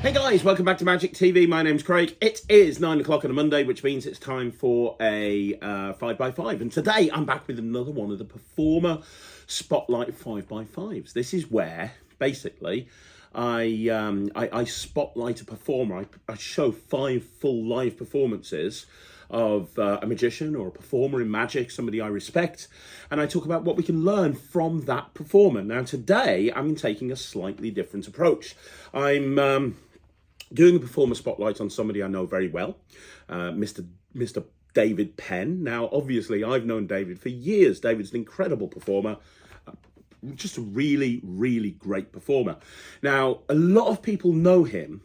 Hey guys, welcome back to Magic TV. My name's Craig. It is 9 o'clock on a Monday, which means it's time for a 5x5. And today I'm back with another one of the Performer Spotlight 5x5s. This is where, basically, I spotlight a performer. I show 5 full live performances of a magician or a performer in magic, somebody I respect, and I talk about what we can learn from that performer. Now today I'm taking a slightly different approach. I'm doing a performer spotlight on somebody I know very well, Mr. David Penn. Now obviously I've known David for years. David's an incredible performer, just a really, really great performer. Now a lot of people know him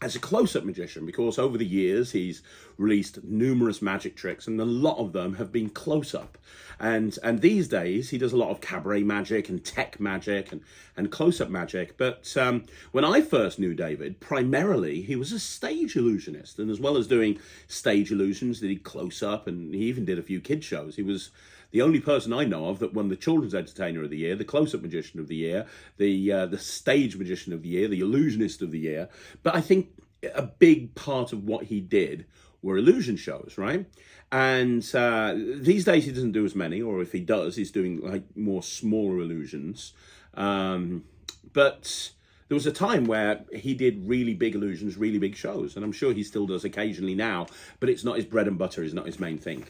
as a close-up magician because over the years he's released numerous magic tricks and a lot of them have been close-up, and these days he does a lot of cabaret magic and tech magic and close-up magic. But when I first knew David, primarily he was a stage illusionist, and as well as doing stage illusions, he did close-up and he even did a few kid shows. He was the only person I know of that won the Children's Entertainer of the Year, the Close-Up Magician of the Year, the Stage Magician of the Year, the Illusionist of the Year. But I think a big part of what he did were illusion shows, right? And these days he doesn't do as many, or if he does, he's doing like more smaller illusions. But there was a time where he did really big illusions, really big shows, and I'm sure he still does occasionally now, but it's not his bread and butter, it's not his main thing.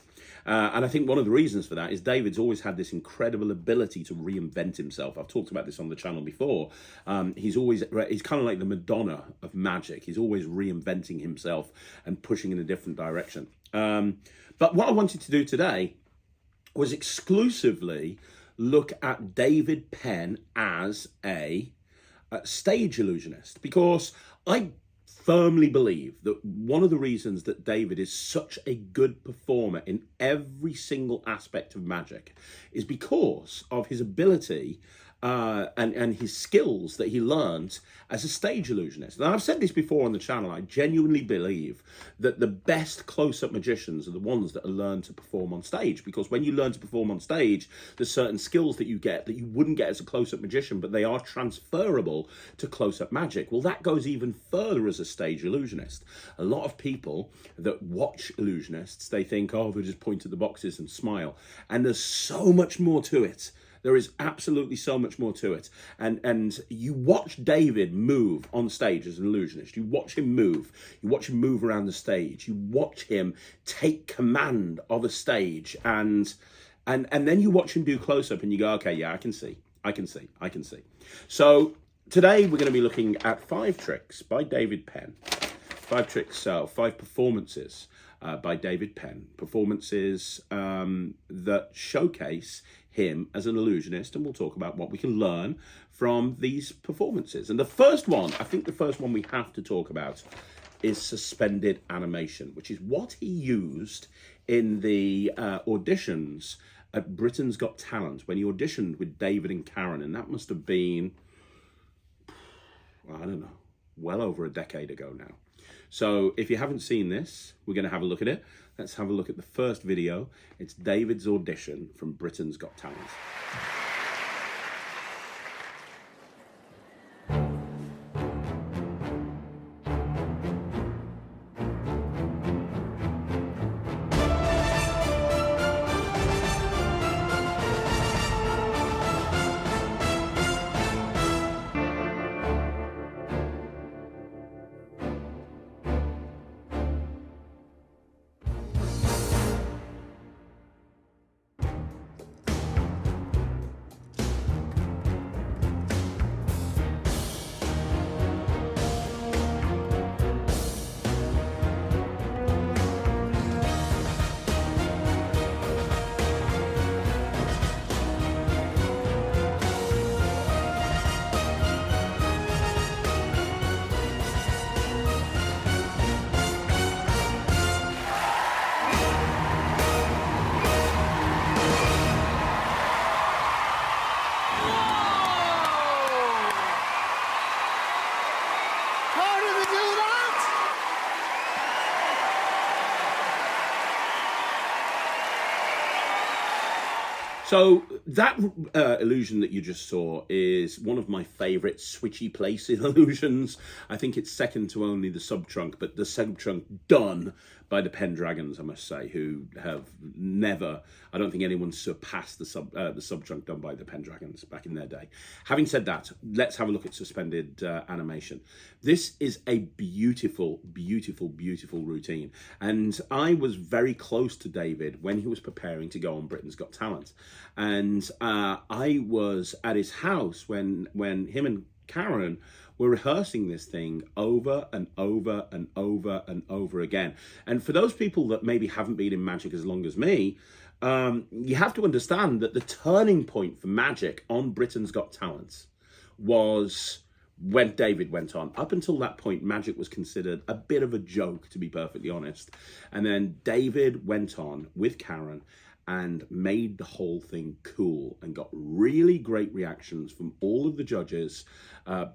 And I think one of the reasons for that is David's always had this incredible ability to reinvent himself. I've talked about this on the channel before. He's kind of like the Madonna of magic. He's always reinventing himself and pushing in a different direction. But what I wanted to do today was exclusively look at David Penn as a stage illusionist, because I firmly believe that one of the reasons that David is such a good performer in every single aspect of magic is because of his ability and his skills that he learned as a stage illusionist. Now, I've said this before on the channel. I genuinely believe that the best close-up magicians are the ones that are learned to perform on stage, because when you learn to perform on stage, there's certain skills that you get that you wouldn't get as a close-up magician, but they are transferable to close-up magic. Well, that goes even further as a stage illusionist. A lot of people that watch illusionists, they think, oh, they just point at the boxes and smile. And there's so much more to it. There is absolutely so much more to it. And you watch David move on stage as an illusionist. You watch him move. You watch him move around the stage. You watch him take command of a stage. And then you watch him do close-up and you go, okay, yeah, I can see. So today we're going to be looking at 5 tricks by David Penn. 5 tricks, 5 performances by David Penn. Performances that showcase him as an illusionist, and we'll talk about what we can learn from these performances. And the first one, I think the first one we have to talk about is suspended animation, which is what he used in the auditions at Britain's Got Talent, when he auditioned with David and Karen, and that must have been, I don't know, well over a decade ago now. So if you haven't seen this, we're going to have a look at it. Let's have a look at the first video. It's David's audition from Britain's Got Talent. So that illusion that you just saw is one of my favorite switchy placing illusions. I think it's second to only the sub-trunk, but the sub-trunk done by the Pendragons, I must say, who have never, I don't think anyone's surpassed the sub-trunk done by the Pendragons back in their day. Having said that, let's have a look at suspended animation. This is a beautiful, beautiful, beautiful routine. And I was very close to David when he was preparing to go on Britain's Got Talent. And I was at his house when him and Karen were rehearsing this thing over and over and over and over again. And for those people that maybe haven't been in magic as long as me, you have to understand that the turning point for magic on Britain's Got Talent was when David went on. Up until that point, magic was considered a bit of a joke, to be perfectly honest. And then David went on with Karen and made the whole thing cool and got really great reactions from all of the judges,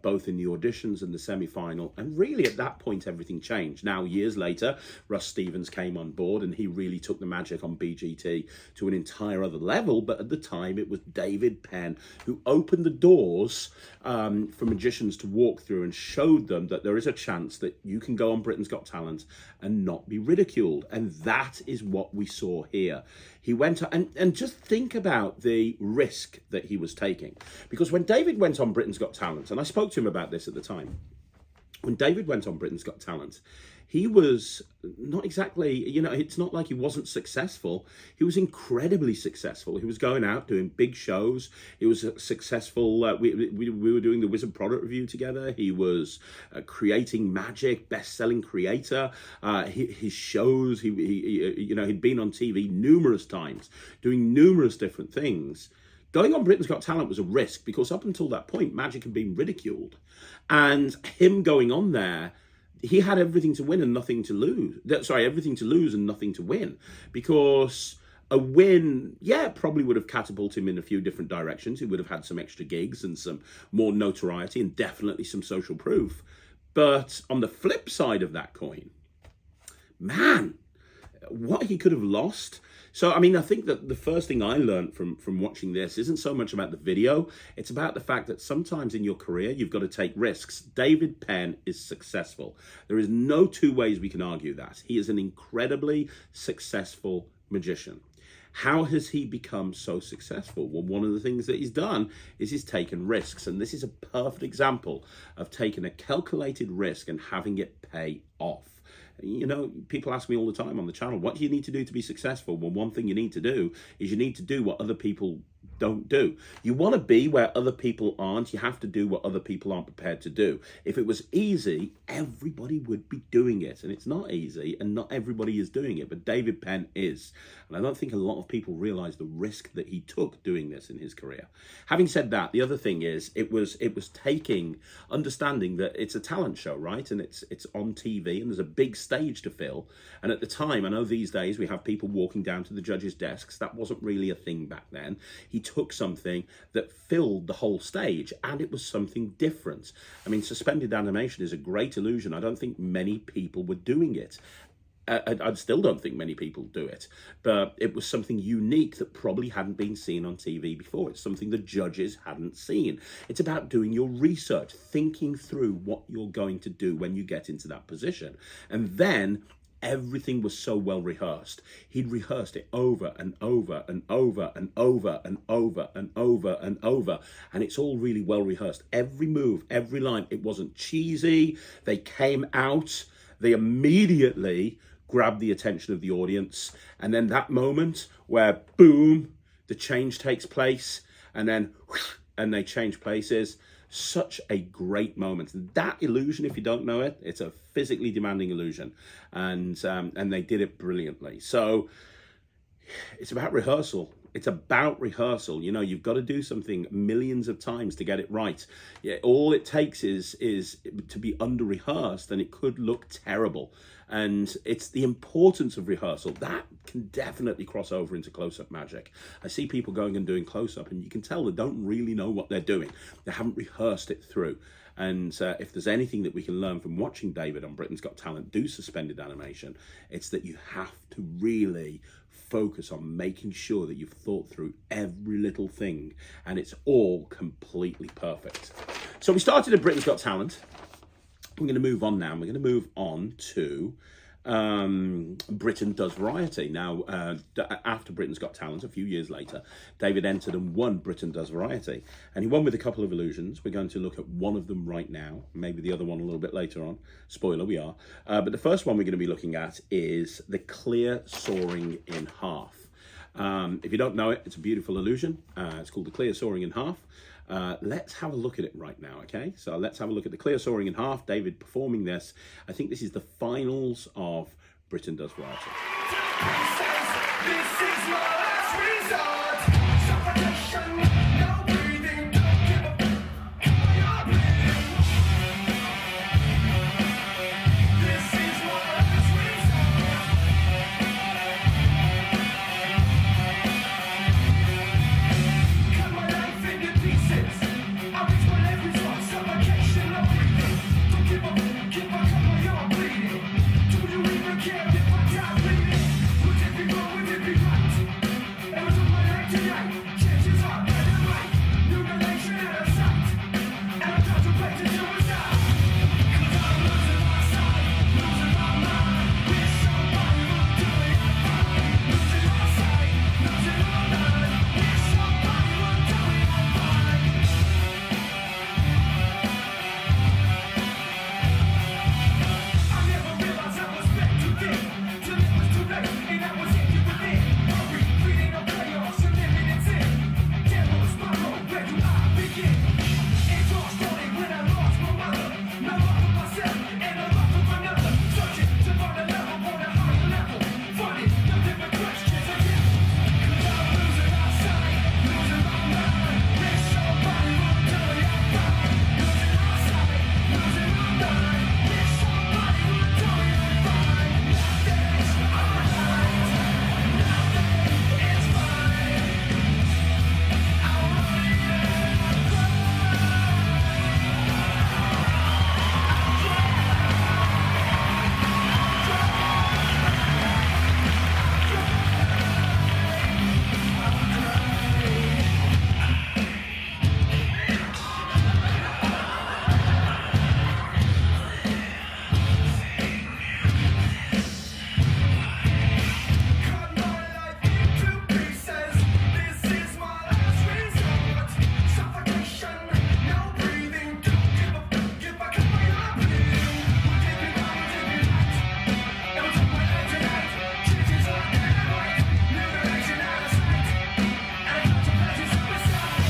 both in the auditions and the semi-final. And really at that point, everything changed. Now, years later, Russ Stevens came on board and he really took the magic on BGT to an entire other level. But at the time, it was David Penn who opened the doors for magicians to walk through and showed them that there is a chance that you can go on Britain's Got Talent and not be ridiculed. And that is what we saw here. He went and just think about the risk that he was taking. Because when David went on Britain's Got Talent, and I spoke to him about this at the time, when David went on Britain's Got Talent, he was not exactly, you know, it's not like he wasn't successful. He was incredibly successful. He was going out doing big shows. He was successful. We were doing the Wizard product review together. He was creating magic, best-selling creator. His shows, he'd been on TV numerous times, doing numerous different things. Going on Britain's Got Talent was a risk because up until that point, magic had been ridiculed. And him going on there, he had everything to win and nothing to lose. Sorry, everything to lose and nothing to win. Because a win, yeah, probably would have catapulted him in a few different directions. He would have had some extra gigs and some more notoriety and definitely some social proof. But on the flip side of that coin, man, what he could have lost. So, I mean, I think that the first thing I learned from watching this isn't so much about the video. It's about the fact that sometimes in your career, you've got to take risks. David Penn is successful. There is no two ways we can argue that. He is an incredibly successful magician. How has he become so successful? Well, one of the things that he's done is he's taken risks. And this is a perfect example of taking a calculated risk and having it pay off. You know, people ask me all the time on the channel, what do you need to do to be successful? Well, one thing you need to do is you need to do what other people don't do. You want to be where other people aren't. You have to do what other people aren't prepared to do. If it was easy, everybody would be doing it. And it's not easy and not everybody is doing it. But David Penn is. And I don't think a lot of people realize the risk that he took doing this in his career. Having said that, the other thing is it was understanding that it's a talent show, right? And it's on TV and there's a big stage to fill. And at the time, I know these days we have people walking down to the judges' desks. That wasn't really a thing back then. He took something that filled the whole stage and it was something different. I mean, suspended animation is a great illusion. I don't think many people were doing it. I still don't think many people do it, but it was something unique that probably hadn't been seen on TV before. It's something the judges hadn't seen. It's about doing your research, thinking through what you're going to do when you get into that position. And then everything was so well rehearsed. He'd rehearsed it over and over and over and over and over and over and over. And it's all really well rehearsed. Every move, every line, it wasn't cheesy. They came out, they immediately grabbed the attention of the audience. And then that moment where, boom, the change takes place and then, and they change places. Such a great moment. That illusion, if you don't know it, it's a physically demanding illusion. And they did it brilliantly. So it's about rehearsal. It's about rehearsal. You know, you've got to do something millions of times to get it right. Yeah, all it takes is to be under-rehearsed and it could look terrible. And it's the importance of rehearsal. That can definitely cross over into close-up magic. I see people going and doing close-up and you can tell they don't really know what they're doing. They haven't rehearsed it through. And if there's anything that we can learn from watching David on Britain's Got Talent do suspended animation, it's that you have to really focus on making sure that you've thought through every little thing and it's all completely perfect. So we started at Britain's Got Talent. We're going to move on now. We're going to move on to Britain Does Variety. Now, after Britain's Got Talent, a few years later, David entered and won Britain Does Variety. And he won with a couple of illusions. We're going to look at one of them right now, maybe the other one a little bit later on. Spoiler, we are. But the first one we're going to be looking at is the clear soaring in half. If you don't know it, it's a beautiful illusion. It's called the clear soaring in half. Let's have a look at it right now, okay? So let's have a look at the clear soaring in half, David performing this. I think this is the finals of Britain Does Variety. This is my last resort. Suffocation, no breathing, don't give up. You're bleeding. This is my last resort. Cut my life into pieces. I reach my every spot. Suffocation, no breathing. Don't give up, keep on coming, you're bleeding. Do you even care if I die bleeding? Would it be wrong, would it be right? It was on my life tonight. Chances are better right. New relation out of sight. And I'm contemplating suicide. Cause I'm losing my sight, losing my mind. Wish somebody would do it fine. Losing my sight, losing my mind. Wish somebody would do it fine. I never realized I was meant to live till it was too late, and I was empty within. Hurry, feeding on chaos and living in sin. Devil's spiral, where do I begin? It's all started when I lost my mother. No love for myself and no love for another. Searching to find a level on a higher level. Finding no different questions again. Cause I'm losing my sight, losing my mind. Wish somebody would tell me I'm fine. Losing my sight, losing my mind. Wish somebody would tell me I'm fine. Nothing's alright. Nothing is fine. I'm running cut my life into pieces. This is my last resort. Suffocation, no breathing. Don't give up, get back up, you're bleeding. Would it be wrong, would it be right? It was on my life tonight. Chances are better right. New relation out of sight. And I'm contemplating suicide.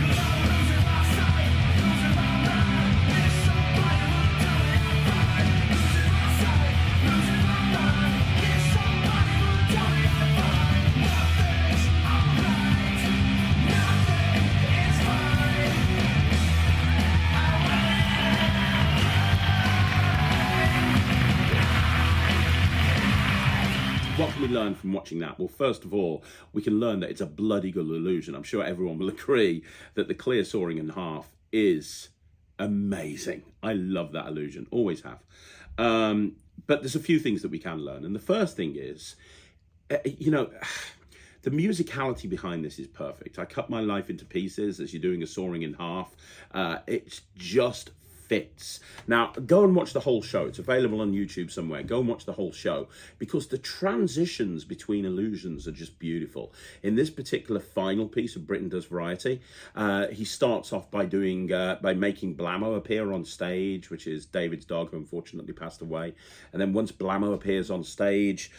Cause I'm losing my sight, losing my mind. Wish somebody would tell me I'm fine. Losing my sight, losing my mind. Wish somebody would tell me I'm fine. Nothing's alright. Nothing is fine. What can we learn from watching that? Well, first of all, we can learn that it's a bloody good illusion. I'm sure everyone will agree that the clear soaring in half is amazing. I love that illusion, always have. But there's a few things that we can learn. And the first thing is, the musicality behind this is perfect. I cut my life into pieces as you're doing a soaring in half. It just fits. Now, go and watch the whole show. It's available on YouTube somewhere. Go and watch the whole show because the transitions between illusions are just beautiful. In this particular final piece of Britain Does Variety, he starts off by doing by making Blammo appear on stage, which is David's dog, who unfortunately passed away. And then once Blammo appears on stage,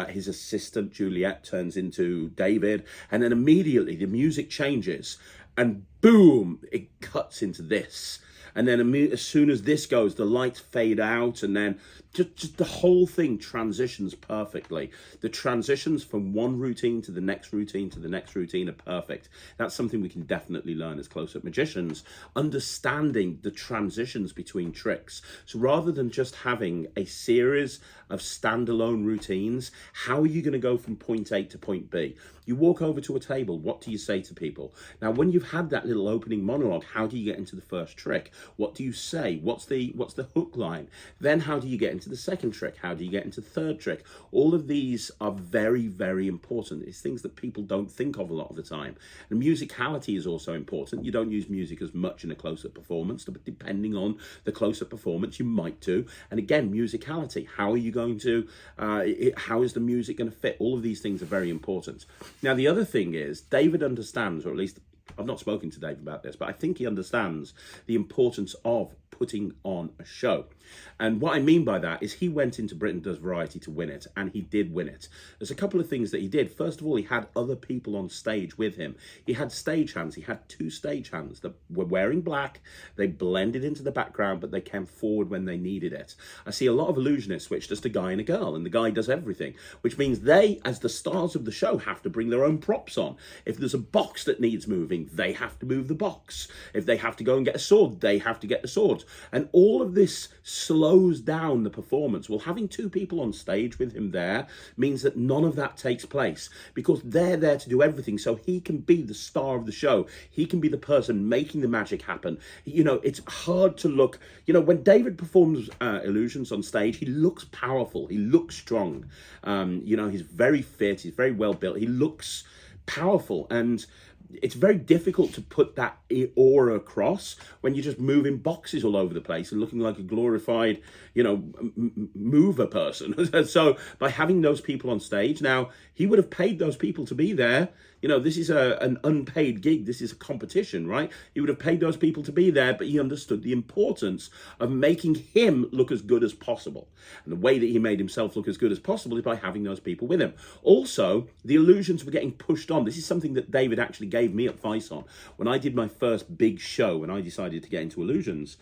his assistant Juliet turns into David, and then immediately the music changes, and boom, it cuts into this. And then as soon as this goes, the lights fade out, and then just the whole thing transitions perfectly. The transitions from one routine to the next routine to the next routine are perfect. That's something we can definitely learn as close-up magicians, understanding the transitions between tricks. So rather than just having a series of standalone routines, how are you going to go from point A to point B? You walk over to a table, what do you say to people? Now, when you've had that little opening monologue, how do you get into the first trick? What do you say? What's the hook line? Then how do you get into the second trick? How do you get into the third trick? All of these are very, very important. It's things that people don't think of a lot of the time. And musicality is also important. You don't use music as much in a close-up performance, but depending on the close-up performance, you might do. And again, musicality. How are you going to, how is the music going to fit? All of these things are very important. Now, the other thing is, David understands, or at least I've not spoken to Dave about this, but I think he understands the importance of putting on a show. And what I mean by that is he went into Britain Does Variety to win it, and he did win it. There's a couple of things that he did. First of all, he had other people on stage with him. He had stagehands. He had 2 stagehands that were wearing black. They blended into the background, but they came forward when they needed it. I see a lot of illusionists which just a guy and a girl, and the guy does everything, which means they, as the stars of the show, have to bring their own props on. If there's a box that needs moving, they have to move the box. If they have to go and get a sword, they have to get the sword. And all of this slows down the performance. Well, having 2 people on stage with him there means that none of that takes place, because they're there to do everything. So he can be the star of the show. He can be the person making the magic happen. You know, it's hard to look, you know, when David performs illusions on stage, he looks powerful. He looks strong. You know, he's very fit. He's very well built. He looks powerful, and it's very difficult to put that aura across when you're just moving boxes all over the place and looking like a glorified, you know, mover person. So by having those people on stage, now he would have paid those people to be there. You know, this is an unpaid gig. This is a competition, right? He would have paid those people to be there, but he understood the importance of making him look as good as possible. And the way that he made himself look as good as possible is by having those people with him. Also, the illusions were getting pushed on. This is something that David actually gave me advice on. When I did my first big show, when I decided to get into illusions,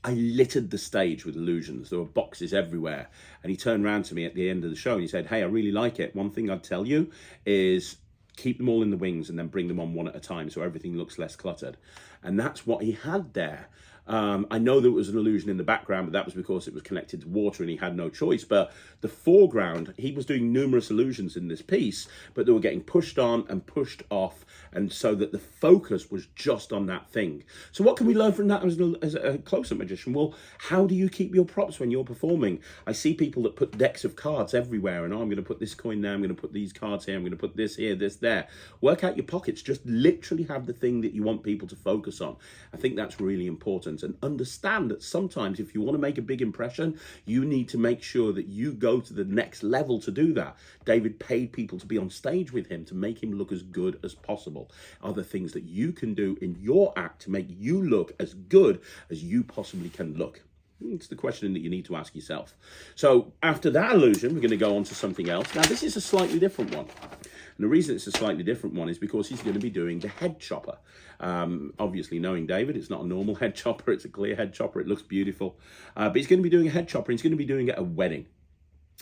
I littered the stage with illusions. There were boxes everywhere. And he turned around to me at the end of the show and he said, "Hey, I really like it. One thing I'd tell you is keep them all in the wings and then bring them on one at a time so everything looks less cluttered." And that's what he had there. I know there was an illusion in the background, but that was because it was connected to water and he had no choice. But the foreground, he was doing numerous illusions in this piece, but they were getting pushed on and pushed off, and so that the focus was just on that thing. So what can we learn from that as a close-up magician? Well, how do you keep your props when you're performing? I see people that put decks of cards everywhere, and I'm going to put this coin there, I'm going to put these cards here, I'm going to put this here, this there. Work out your pockets. Just literally have the thing that you want people to focus on. I think that's really important. And understand that sometimes if you want to make a big impression, you need to make sure that you go to the next level to do that. David paid people to be on stage with him to make him look as good as possible. Are there things that you can do in your act to make you look as good as you possibly can look? It's the question that you need to ask yourself. So after that illusion, we're going to go on to something else. Now, this is a slightly different one. And the reason it's a slightly different one is because he's going to be doing the head chopper. Obviously, knowing David, it's not a normal head chopper. It's a clear head chopper. It looks beautiful. But he's going to be doing a head chopper. And he's going to be doing it at a wedding.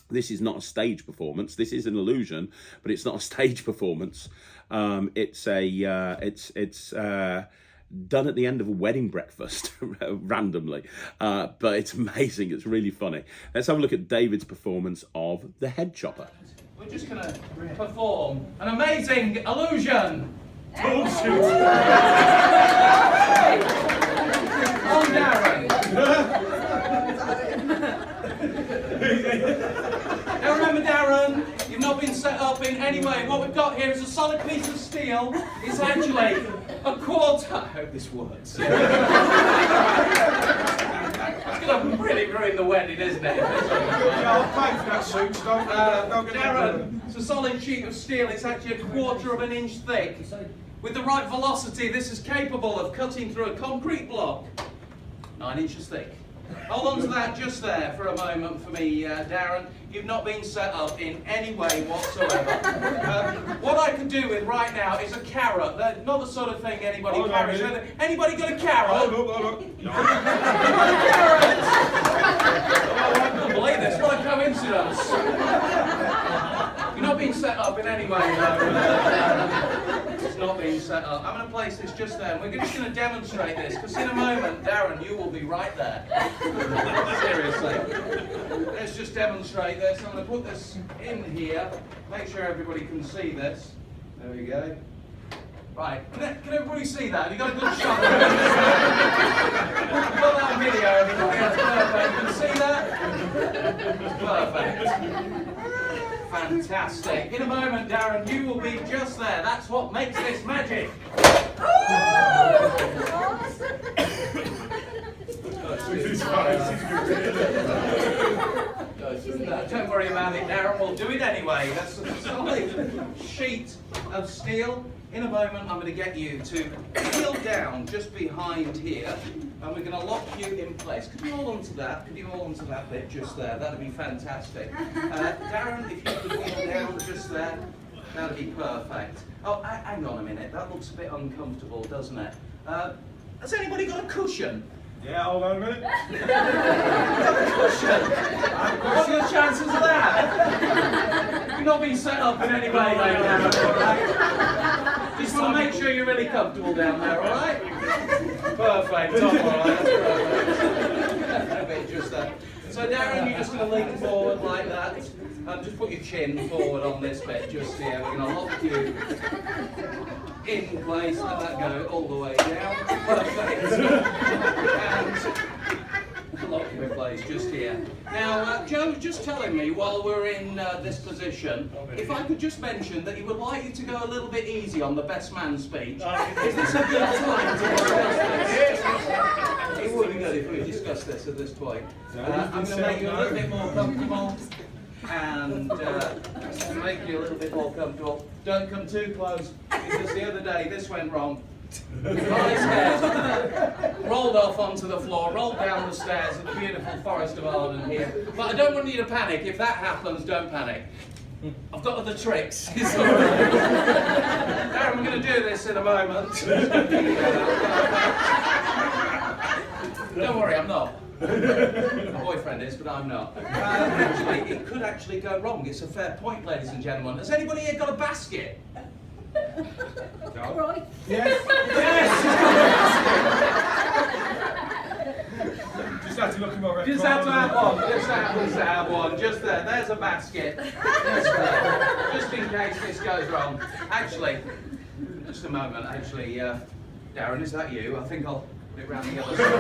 This is not a stage performance. This is an illusion, but it's not a stage performance. It's done at the end of a wedding breakfast randomly, but it's amazing. It's really funny. Let's have a look at David's performance of the head chopper. We're just going to perform an amazing illusion. Oh, shoot. On Darren. Now remember, Darren, you've not been set up in any way. What we've got here is a solid piece of steel. It's actually a quarter. I hope this works. It's going to really ruin the wedding, isn't it? I'll pay for that suit. Don't get Darren, it's a solid sheet of steel. It's actually a quarter of an inch thick. With the right velocity, this is capable of cutting through a concrete block 9 inches thick. Hold on to that just there for a moment for me, Darren. You've not been set up in any way whatsoever. What I could do with right now is a carrot. They're not the sort of thing anybody carries. Anybody got a carrot? Hold up. Carrot! Oh, I can't believe this. What a coincidence. You're not being set up in any way, though. It's not being set up. I'm going to place this just there. And we're just going to demonstrate this, because in a moment, Darren, you will be right there. Seriously. Let's just demonstrate this. I'm going to put this in here. Make sure everybody can see this. There we go. Right, can everybody see that? Have you got a good shot? You've got that video, everybody. That's perfect. You can see that? Perfect. Fantastic. In a moment, Darren, you will be just there. That's what makes this magic. Don't worry about it, Darren. We'll do it anyway. That's a solid sheet of steel. In a moment, I'm going to get you to peel down just behind here, and we're going to lock you in place. Could you hold on to that? Could you hold on to that bit just there? That'd be fantastic. Darren, if you could peel down just there, that'd be perfect. Oh, hang on a minute. That looks a bit uncomfortable, doesn't it? Has anybody got a cushion? Yeah, hold on a minute. What are the chances of that? You've not been set up in any way, mate. Right? Just want to make sure you're really comfortable down there, all right? Perfect. All right. That's perfect. Just that. So, Darren, you're just going to lean forward like that, and just put your chin forward on this bit, just here. We're going to lock you in place, let that go all the way down. Perfect. And lock you in place just here. Now, Joe was just telling me while we're in this position, if I could just mention that he would like you to go a little bit easy on the best man speech. Is this a good time to discuss this? It would be good if we discuss this at this point. I'm going to make you a little bit more comfortable. And to make you a little bit more comfortable, don't come too close, because the other day this went wrong. His head rolled off onto the floor, rolled down the stairs of the beautiful Forest of Arden here. But I don't want you to panic. If that happens, don't panic. I've got other tricks. It's all right. Darren, we're going to do this in a moment. Don't worry, I'm not. My boyfriend is, but I'm not. Actually, it could actually go wrong. It's a fair point, ladies and gentlemen. Has anybody here got a basket? No. Right. Yes. Yes! Just had to look in my record. Just have to have one. Just happens to have one. Just there. There's a basket. Just there. Just in case this goes wrong. Actually, just a moment. Actually, Darren, is that you? I think I'll put it round the other side.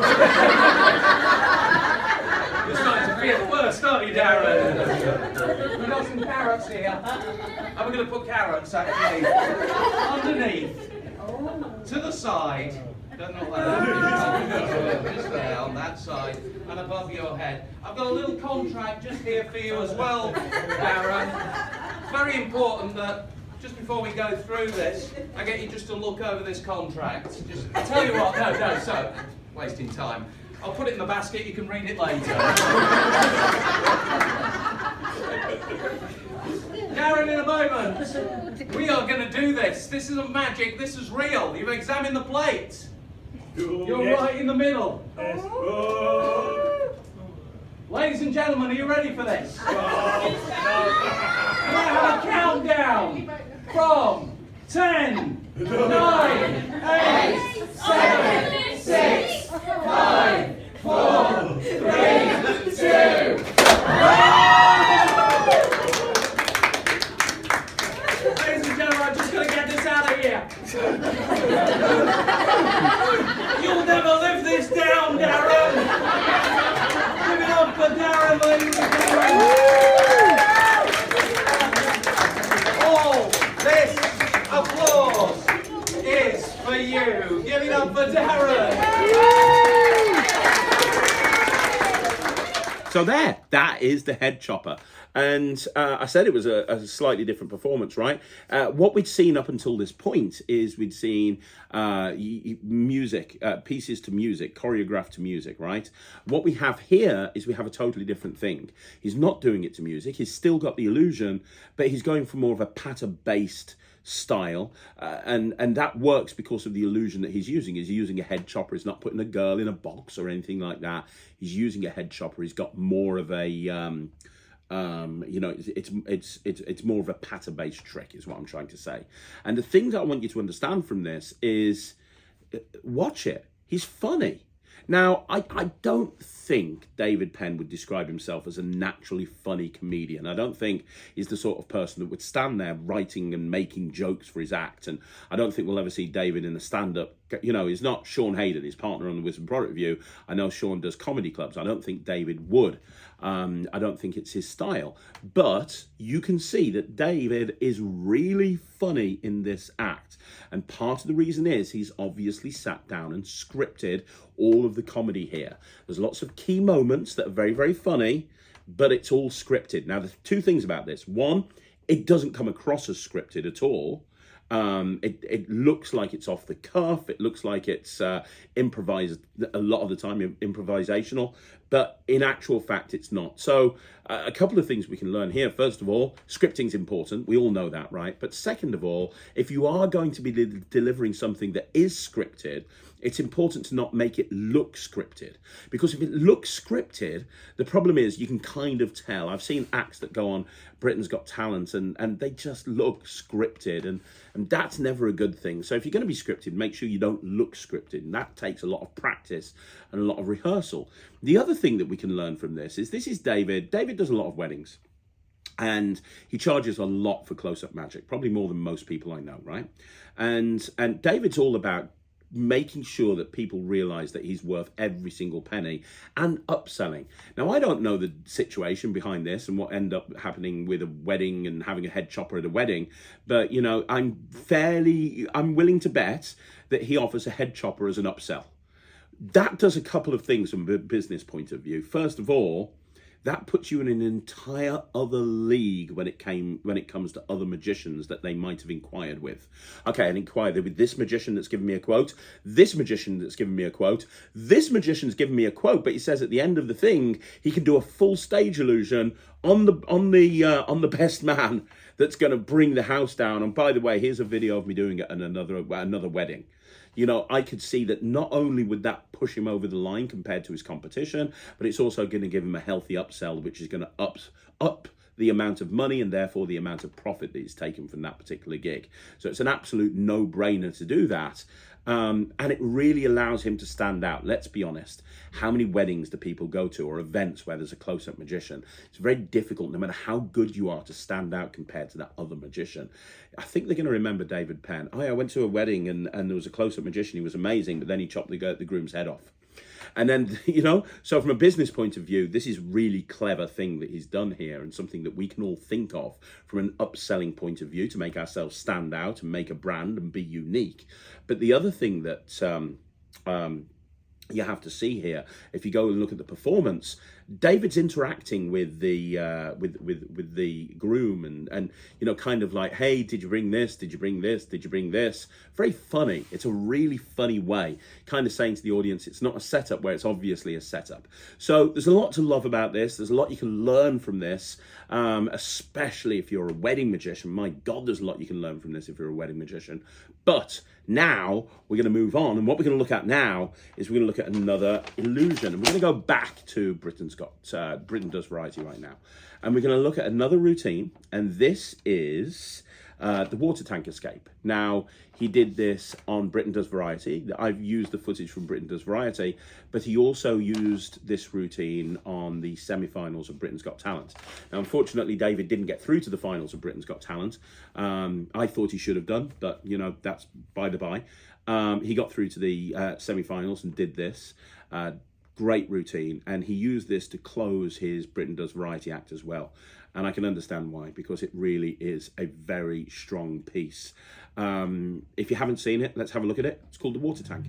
You're starting to feel worse, aren't you, Darren? We've got some carrots here. And we're going to put carrots actually underneath, to the side. Don't know what that is. Just there on that side and above your head. I've got a little contract just here for you as well, Darren. It's very important that just before we go through this, I get you just to look over this contract. Just, I'll tell you what, no, so, wasting time. I'll put it in the basket, you can read it later. Darren, in a moment, we are going to do this. This isn't magic, this is real. You've examined the plate. You're right in the middle. Yes. Ladies and gentlemen, are you ready for this? Can I have a countdown from 10, 9, 8, 7, 6, 5, 4, 3, 2, 1. Ladies and gentlemen, I'm just going to get this out of here. You'll never live this down, Darren. Give it up for Darren, ladies and gentlemen. All this applause is for you. Give it up for Darren. So that is the head chopper. And I said it was a slightly different performance, right? What we'd seen up until this point is we'd seen music, pieces to music, choreographed to music, right? What we have here is we have a totally different thing. He's not doing it to music. He's still got the illusion, but he's going for more of a patter-based style, and that works because of the illusion that he's using. He's using a head chopper. He's not putting a girl in a box or anything like that. He's using a head chopper. He's got more of a you know, it's more of a patter-based trick, is what I'm trying to say. And the thing that I want you to understand from this is, watch it. He's funny. Now, I don't think David Penn would describe himself as a naturally funny comedian. I don't think he's the sort of person that would stand there writing and making jokes for his act. And I don't think we'll ever see David in a stand-up. You know, he's not Sean Hayden, his partner on the Wisdom Product Review. I know Sean does comedy clubs. I don't think David would. I don't think it's his style. But you can see that David is really funny in this act. And part of the reason is he's obviously sat down and scripted all of the comedy here. There's lots of key moments that are very, very funny, but it's all scripted. Now, there's two things about this. One, it doesn't come across as scripted at all. It looks like it's off the cuff. It looks like it's improvised a lot of the time, improvisational, but in actual fact, it's not. So a couple of things we can learn here. First of all, scripting's important. We all know that, right? But second of all, if you are going to be delivering something that is scripted, it's important to not make it look scripted, because if it looks scripted, the problem is you can kind of tell. I've seen acts that go on Britain's Got Talent and they just look scripted, and that's never a good thing. So if you're going to be scripted, make sure you don't look scripted, and that takes a lot of practice and a lot of rehearsal. The other thing that we can learn from this is David. David does a lot of weddings, and he charges a lot for close-up magic, probably more than most people I know, right? And David's all about making sure that people realize that he's worth every single penny and upselling. Now, I don't know the situation behind this and what ended up happening with a wedding and having a head chopper at a wedding, but you know, I'm willing to bet that he offers a head chopper as an upsell. That does a couple of things from a business point of view. First of all, that puts you in an entire other league when it comes to other magicians that they might have inquired with. Okay, and inquired with this magician that's given me a quote, this magician that's given me a quote, this magician's given me a quote, but he says at the end of the thing he can do a full stage illusion on the best man that's going to bring the house down. And by the way, here's a video of me doing it at another wedding. You know, I could see that not only would that push him over the line compared to his competition, but it's also going to give him a healthy upsell, which is going to up the amount of money and therefore the amount of profit that he's taken from that particular gig. So it's an absolute no-brainer to do that. And it really allows him to stand out. Let's be honest. How many weddings do people go to, or events where there's a close-up magician? It's very difficult, no matter how good you are, to stand out compared to that other magician. I think they're going to remember David Penn. I went to a wedding and there was a close-up magician. He was amazing, but then he chopped the groom's head off. And then, you know, so from a business point of view, this is really clever thing that he's done here, and something that we can all think of from an upselling point of view to make ourselves stand out and make a brand and be unique. But the other thing that you have to see here, if you go and look at the performance, David's interacting with the with the groom and you know, kind of like, hey, did you bring this? Did you bring this? Did you bring this? Very funny. It's a really funny way, kind of saying to the audience, it's not a setup where it's obviously a setup. So there's a lot to love about this. There's a lot you can learn from this, especially if you're a wedding magician. My God, there's a lot you can learn from this if you're a wedding magician. But now we're going to move on, and what we're going to look at now is we're going to look at another illusion, and we're going to go back to Britain Does Variety right now, and we're going to look at another routine, and this is the water tank escape. Now, he did this on Britain Does Variety. I've used the footage from Britain Does Variety, but he also used this routine on the semi-finals of Britain's Got Talent. Now, unfortunately, David didn't get through to the finals of Britain's Got Talent. I thought he should have done, but, you know, that's by the by. He got through to the semi-finals and did this. Great routine, and he used this to close his Britain Does Variety act as well. And I can understand why, because it really is a very strong piece. If you haven't seen it, let's have a look at it. It's called The Water Tank.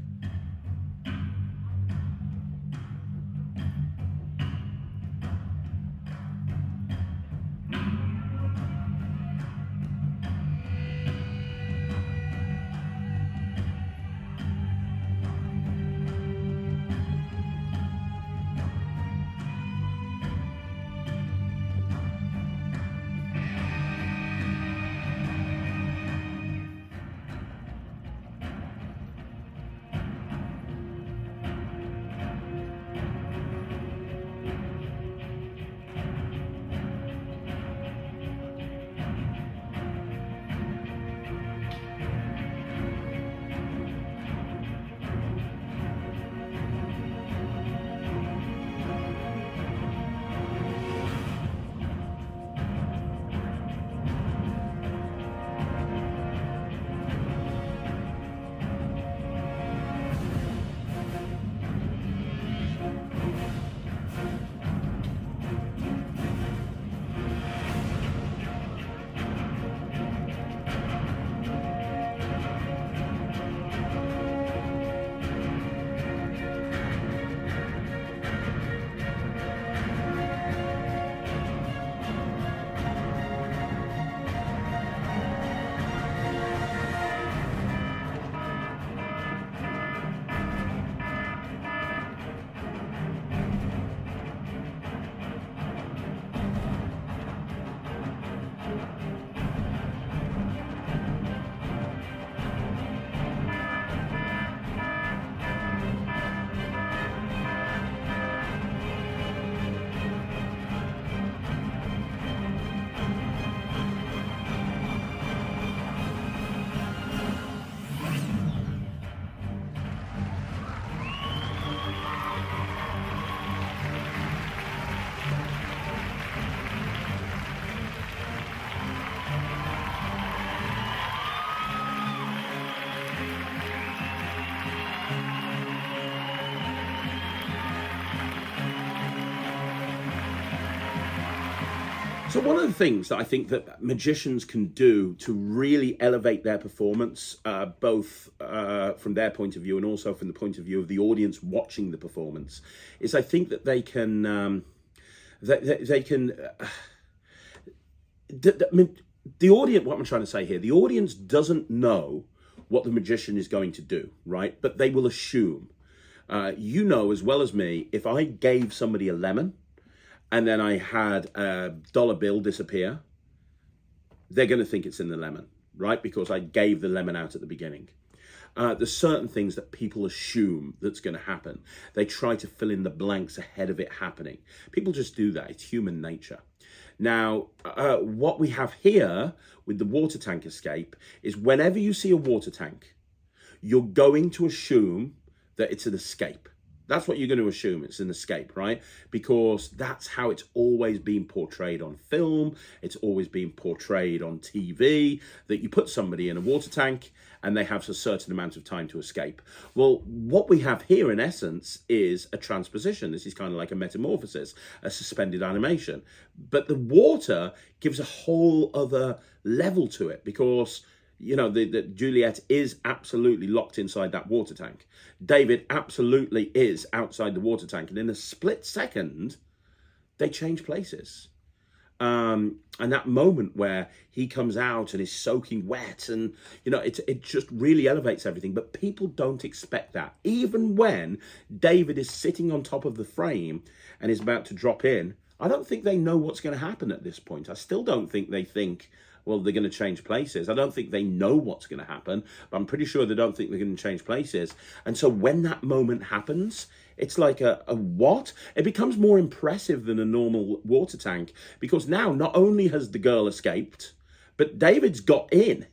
So one of the things that I think that magicians can do to really elevate their performance, both from their point of view and also from the point of view of the audience watching the performance, is I think that they can the audience, what I'm trying to say here, the audience doesn't know what the magician is going to do, right? But they will assume. You know as well as me, if I gave somebody a lemon and then I had a dollar bill disappear, they're going to think it's in the lemon, right? Because I gave the lemon out at the beginning. There's certain things that people assume that's going to happen. They try to fill in the blanks ahead of it happening. People just do that. It's human nature. Now, what we have here with the water tank escape is whenever you see a water tank, you're going to assume that it's an escape. That's what you're going to assume, it's an escape, right? Because that's how it's always been portrayed on film. It's always been portrayed on TV, that you put somebody in a water tank and they have a certain amount of time to escape. Well, what we have here in essence is a transposition. This is kind of like a metamorphosis, a suspended animation. But the water gives a whole other level to it because you know, that Juliet is absolutely locked inside that water tank. David absolutely is outside the water tank. And in a split second, they change places. And that moment where he comes out and is soaking wet and, you know, it just really elevates everything. But people don't expect that. Even when David is sitting on top of the frame and is about to drop in, I don't think they know what's going to happen at this point. I still don't think they think, well, they're going to change places. I don't think they know what's going to happen, but I'm pretty sure they don't think they're going to change places. And so when that moment happens, it's like a what? It becomes more impressive than a normal water tank because now not only has the girl escaped, but David's got in.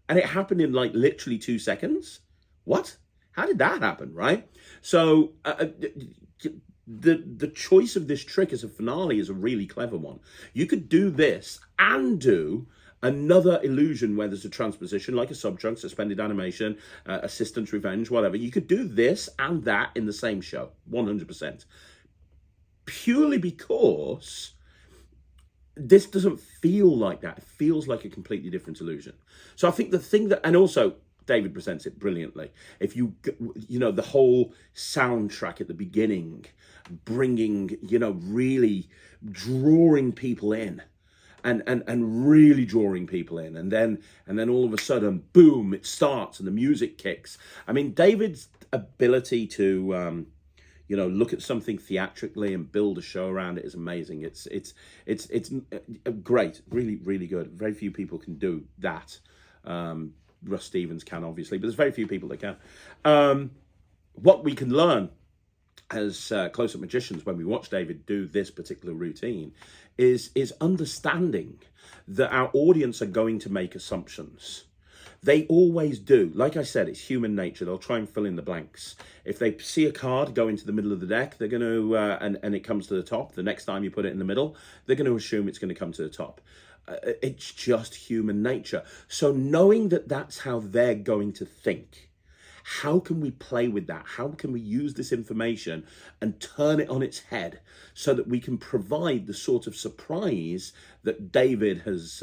And it happened in like literally 2 seconds. What? How did that happen, right? So the choice of this trick as a finale is a really clever one. You could do this and do another illusion where there's a transposition, like a subtrunk, suspended animation, assistant's revenge, whatever. You could do this and that in the same show, 100%. Purely because this doesn't feel like that. It feels like a completely different illusion. So I think the thing that, and also David presents it brilliantly. If you know, the whole soundtrack at the beginning, bringing, you know, really drawing people in. And really drawing people in, and then all of a sudden, boom! It starts and the music kicks. I mean, David's ability to, you know, look at something theatrically and build a show around it is amazing. It's great, really, really good. Very few people can do that. Russ Stevens can, obviously, but there's very few people that can. What we can learn as close-up magicians when we watch David do this particular routine is understanding that our audience are going to make assumptions. They always do. Like I said, it's human nature. They'll try and fill in the blanks. If they see a card go into the middle of the deck, they're going to, and it comes to the top, the next time you put it in the middle, they're going to assume it's going to come to the top. It's just human nature. So knowing that that's how they're going to think, how can we play with that? How can we use this information and turn it on its head so that we can provide the sort of surprise that David has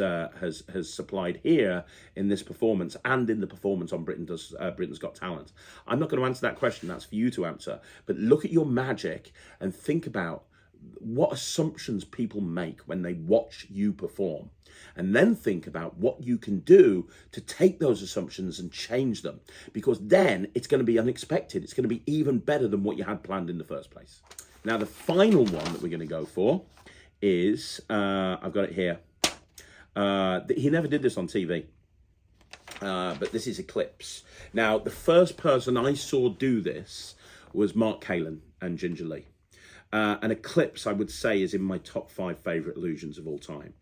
supplied here in this performance and in the performance on Britain's Got Talent? I'm not going to answer that question. That's for you to answer. But look at your magic and think about what assumptions people make when they watch you perform. And then think about what you can do to take those assumptions and change them. Because then it's going to be unexpected. It's going to be even better than what you had planned in the first place. Now, the final one that we're going to go for is, I've got it here. He never did this on TV. But this is Eclipse. Now, the first person I saw do this was Mark Kalin and Ginger Lee. And Eclipse, I would say, is in my top 5 favourite illusions of all time.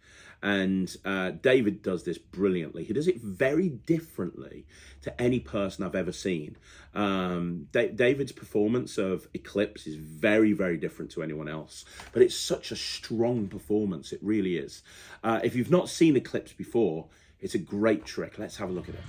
And David does this brilliantly. He does it very differently to any person I've ever seen. David's performance of Eclipse is very, very different to anyone else. But it's such a strong performance. It really is. If you've not seen Eclipse before, it's a great trick. Let's have a look at it.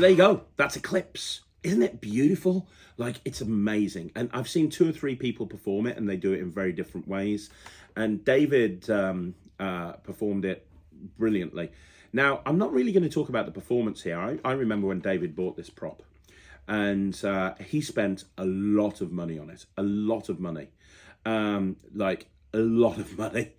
So there you go. That's Eclipse. Isn't it beautiful? Like, it's amazing. And I've seen 2 or 3 people perform it, and they do it in very different ways. And David performed it brilliantly. Now, I'm not really going to talk about the performance here. I remember when David bought this prop, and he spent a lot of money on it. A lot of money. Like, a lot of money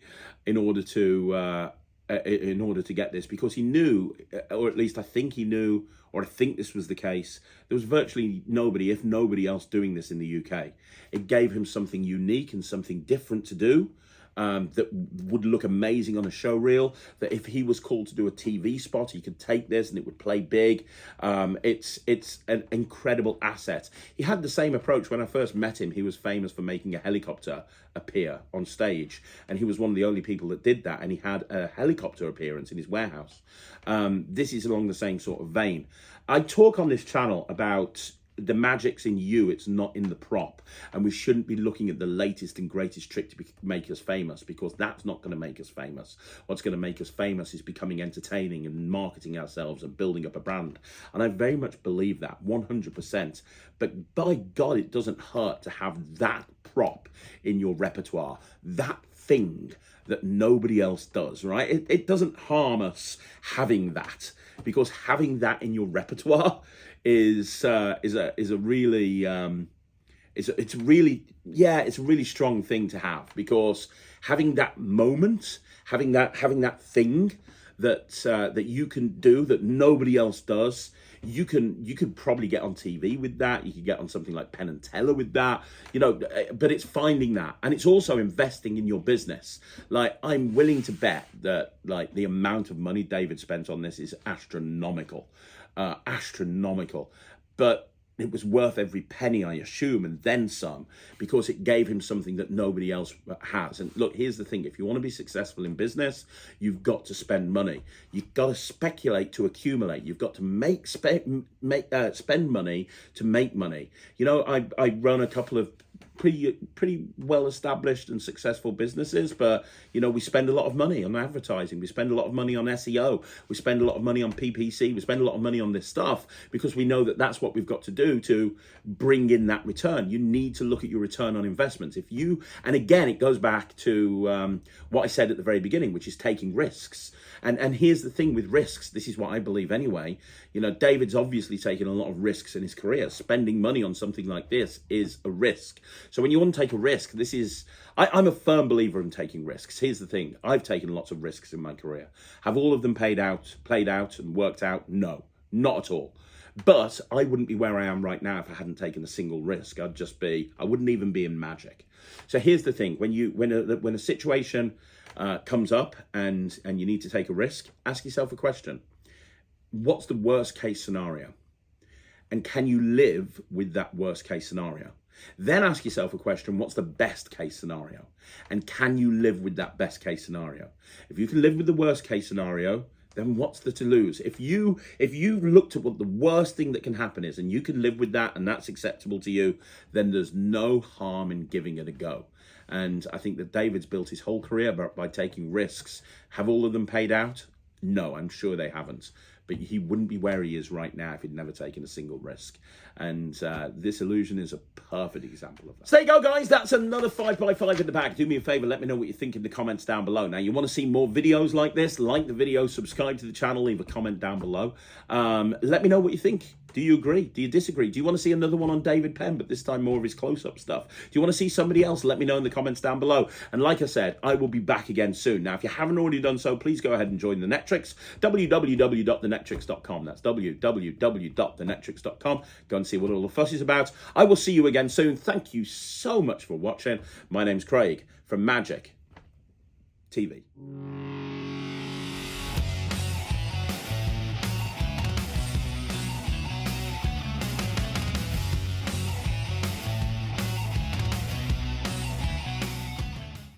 in order to get this, because he knew, or at least I think he knew, or I think this was the case, there was virtually nobody, if nobody else, doing this in the UK. It gave him something unique and something different to do, that would look amazing on a show reel, that if he was called to do a TV spot, he could take this and it would play big. It's an incredible asset. He had the same approach when I first met him. He was famous for making a helicopter appear on stage, and he was one of the only people that did that, and he had a helicopter appearance in his warehouse. This is along the same sort of vein. I talk on this channel about the magic's in you, it's not in the prop, and we shouldn't be looking at the latest and greatest trick to make us famous, because that's not going to make us famous. What's going to make us famous is becoming entertaining and marketing ourselves and building up a brand, and I very much believe that 100%. But by God, it doesn't hurt to have that prop in your repertoire, that thing that nobody else does, right? It doesn't harm us having that, because having that in your repertoire is a really it's a really strong thing to have, because having that moment, having that thing that you can do that nobody else does. You could probably get on TV with that. You could get on something like Penn and Teller with that, you know, but it's finding that. And it's also investing in your business. Like, I'm willing to bet that, like, the amount of money David spent on this is astronomical, but it was worth every penny, I assume, and then some, because it gave him something that nobody else has. And look, here's the thing. If you want to be successful in business, you've got to spend money. You've got to speculate to accumulate. You've got to spend money to make money. You know, I run a couple of pretty well established and successful businesses, but you know, we spend a lot of money on advertising, we spend a lot of money on SEO, we spend a lot of money on PPC, we spend a lot of money on this stuff, because we know that that's what we've got to do to bring in that return. You need to look at your return on investments. And again, it goes back to what I said at the very beginning, which is taking risks. And here's the thing with risks, this is what I believe anyway. You know, David's obviously taken a lot of risks in his career. Spending money on something like this is a risk. So when you want to take a risk, I'm a firm believer in taking risks. Here's the thing. I've taken lots of risks in my career. Have all of them played out and worked out? No, not at all. But I wouldn't be where I am right now if I hadn't taken a single risk. I wouldn't even be in magic. So here's the thing. When a situation comes up and you need to take a risk, ask yourself a question. What's the worst case scenario? And can you live with that worst case scenario? Then ask yourself a question, what's the best case scenario? And can you live with that best case scenario? If you can live with the worst case scenario, then what's there to lose? If you looked at what the worst thing that can happen is, and you can live with that and that's acceptable to you, then there's no harm in giving it a go. And I think that David's built his whole career by taking risks. Have all of them paid out? No, I'm sure they haven't. But he wouldn't be where he is right now if he'd never taken a single risk. And this illusion is a perfect example of that. So there you go, guys. That's another 5x5 in the bag. Do me a favor, let me know what you think in the comments down below. Now, you want to see more videos like this? Like the video, subscribe to the channel, leave a comment down below. Let me know what you think. Do you agree? Do you disagree? Do you want to see another one on David Penn, but this time more of his close-up stuff? Do you want to see somebody else? Let me know in the comments down below. And like I said, I will be back again soon. Now, if you haven't already done so, please go ahead and join the Netrix, www.thenetrix.com. That's www.thenetrix.com. Go and see what all the fuss is about. I will see you again soon. Thank you so much for watching. My name's Craig from Magic TV.